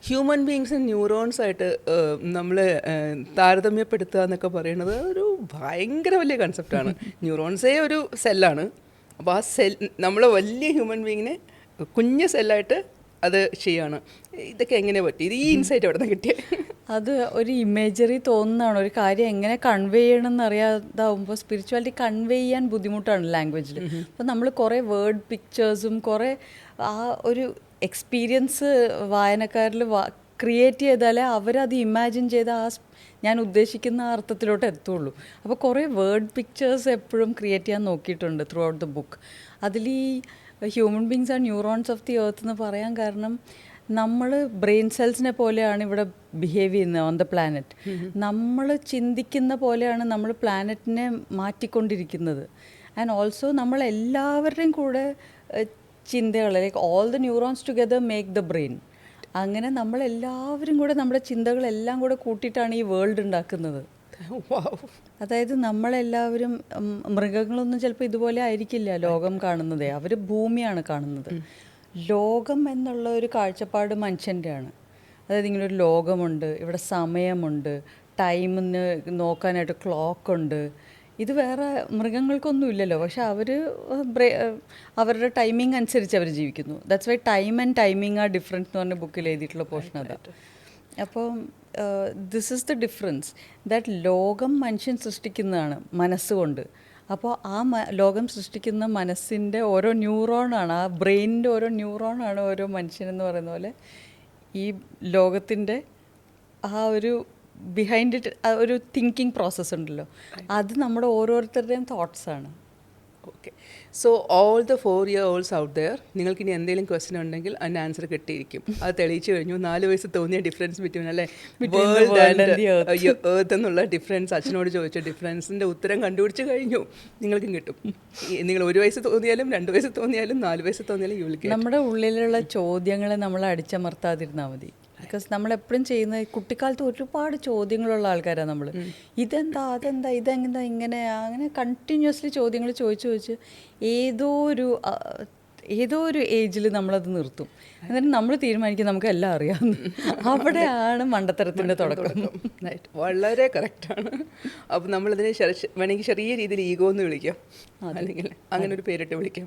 Human beings neurons ആയിട്ട് നമ്മൾ താരതമ്യപ്പെടുത്തുക എന്നൊക്കെ പറയുന്നത് ഒരു ഭയങ്കര വലിയ കൺസെപ്റ്റാണ്. ന്യൂറോൺസേ ഒരു സെല്ലാണ്. അപ്പോൾ ആ നമ്മൾ വലിയ ഹ്യൂമൻ ബീങ്ങിനെ കുഞ്ഞ് സെല്ലായിട്ട് അത് ചെയ്യാണ്. ഇതൊക്കെ എങ്ങനെ പറ്റി? ഇത് ഈ ഇൻസൈറ്റ് എവിടെ നിന്ന് കിട്ടിയത്? അത് ഒരു ഇമേജറി തോന്നുന്നതാണ്. ഒരു കാര്യം എങ്ങനെ കൺവേ ചെയ്യണമെന്ന് അറിയാതാവുമ്പോൾ സ്പിരിച്വാലിറ്റി കൺവേ ചെയ്യാൻ ബുദ്ധിമുട്ടാണ് ലാംഗ്വേജിൽ. അപ്പോൾ നമ്മൾ കുറേ വേർഡ് പിക്ചേഴ്സും കുറേ ആ ഒരു എക്സ്പീരിയൻസ് വായനക്കാരിൽ ക്രിയേറ്റ് ചെയ്താലേ അവരത് ഇമാജിൻ ചെയ്ത ഞാൻ ഉദ്ദേശിക്കുന്ന ആ അർത്ഥത്തിലോട്ട് എത്തുള്ളൂ. അപ്പോൾ കുറേ വേർഡ് പിക്ചേഴ്സ് എപ്പോഴും ക്രിയേറ്റ് ചെയ്യാൻ നോക്കിയിട്ടുണ്ട് ത്രൂ ഔട്ട് ദ ബുക്ക്. അതിൽ ഈ human beings are neurons of the earth എന്ന് പറയാൻ കാരണം, നമ്മൾ ബ്രെയിൻ സെൽസിനെ പോലെയാണ് ഇവിടെ ബിഹേവ് ചെയ്യുന്നത് ഓൺ ദ പ്ലാനറ്റ്. നമ്മൾ ചിന്തിക്കുന്ന പോലെയാണ് നമ്മൾ പ്ലാനറ്റിനെ മാറ്റിക്കൊണ്ടിരിക്കുന്നത്. ആൻഡ് ഓൾസോ നമ്മളെല്ലാവരുടെയും കൂടെ ചിന്തകൾ, like all the neurons together make the brain. അങ്ങനെ നമ്മളെല്ലാവരും കൂടെ നമ്മുടെ ചിന്തകളെല്ലാം കൂടെ കൂട്ടിയിട്ടാണ് ഈ വേൾഡ് ഉണ്ടാക്കുന്നത്. അതായത് നമ്മളെല്ലാവരും മൃഗങ്ങളൊന്നും ചിലപ്പോൾ ഇതുപോലെ ആയിരിക്കില്ല ലോകം കാണുന്നത്. അവർ ഭൂമിയാണ് കാണുന്നത്. ലോകം എന്നുള്ള ഒരു കാഴ്ചപ്പാട് മനുഷ്യൻ്റെയാണ്. അതായത് ഇങ്ങനൊരു ലോകമുണ്ട്, ഇവിടെ സമയമുണ്ട്, ടൈമിന് നോക്കാനായിട്ട് ക്ലോക്കുണ്ട്. ഇത് വേറെ മൃഗങ്ങൾക്കൊന്നും ഇല്ലല്ലോ. പക്ഷെ അവർ അവരുടെ ടൈമിംഗ് അനുസരിച്ച് അവർ ജീവിക്കുന്നു. That's why time and timing are different എന്ന് പറഞ്ഞ ബുക്കിൽ എഴുതിയിട്ടുള്ള പോർഷൻ അതാണ്. അപ്പോൾ this is the difference, that ലോകം മനുഷ്യൻ സൃഷ്ടിക്കുന്നതാണ് മനസ്സുകൊണ്ട്. അപ്പോൾ ആ ലോകം സൃഷ്ടിക്കുന്ന മനസ്സിൻ്റെ ഓരോ ന്യൂറോണാണ്, ആ ബ്രെയിനിൻ്റെ ഓരോ ന്യൂറോണാണ് ഓരോ മനുഷ്യനെന്ന് പറയുന്ന പോലെ ഈ ലോകത്തിൻ്റെ ആ ഒരു ബിഹൈൻഡ് ഇറ്റ് ഒരു തിങ്കിങ് പ്രോസസ്സ് ഉണ്ടല്ലോ, അത് നമ്മുടെ ഓരോരുത്തരുടെയും തോട്ട്സാണ്. Okay. So all the 4-year-olds out there, നിങ്ങൾക്ക് ഇനി എന്തെങ്കിലും ക്വസ്റ്റ്യൻ ഉണ്ടെങ്കിൽ അതിൻ്റെ ആൻസർ കിട്ടിയിരിക്കും. അത് തെളിയിച്ചു കഴിഞ്ഞു. 4 വയസ്സ് തോന്നിയ ഡിഫറൻസ് ബിറ്റ്വീൻ അല്ലേ വേൾഡ് ആൻഡ് എർത്ത് എന്നുള്ള ഡിഫറൻസ് അച്ഛനോട് ചോദിച്ച ഡിഫറൻസിൻ്റെ ഉത്തരം കണ്ടുപിടിച്ച് കഴിഞ്ഞു. നിങ്ങൾക്കും കിട്ടും. നിങ്ങൾ 1 വയസ്സ് തോന്നിയാലും 2 വയസ്സ് തോന്നിയാലും 4 വയസ്സ് തോന്നിയാലും യു വിൽ ഗെറ്റ്. നമ്മുടെ ഉള്ളിലുള്ള ചോദ്യങ്ങളെ നമ്മൾ അടിച്ചമർത്താതിരുന്നാൽ മതി. ബിക്കോസ് നമ്മളെപ്പോഴും ചെയ്യുന്ന, കുട്ടിക്കാലത്ത് ഒരുപാട് ചോദ്യങ്ങളുള്ള ആൾക്കാരാണ് നമ്മൾ. ഇതെന്താ, അതെന്താ, ഇതെന്താ, ഇങ്ങനെ അങ്ങനെ കണ്ടിന്യൂസ്ലി ചോദ്യങ്ങൾ ചോദിച്ച് ഏതോ ഒരു ഏജിൽ നമ്മളത് നിർത്തും. എന്നിട്ട് നമ്മൾ തീരുമാനിക്കും നമുക്ക് എല്ലാം അറിയാമെന്ന്. അവിടെയാണ് മണ്ടത്തരത്തിൻ്റെ തുടക്കം. വളരെ കറക്റ്റാണ്. അപ്പോൾ നമ്മളിതിനെ വേണമെങ്കിൽ ചെറിയ രീതിയിൽ ഈഗോ എന്ന് വിളിക്കാം, അല്ലെങ്കിൽ അങ്ങനെ ഒരു പേരിട്ട് വിളിക്കാം.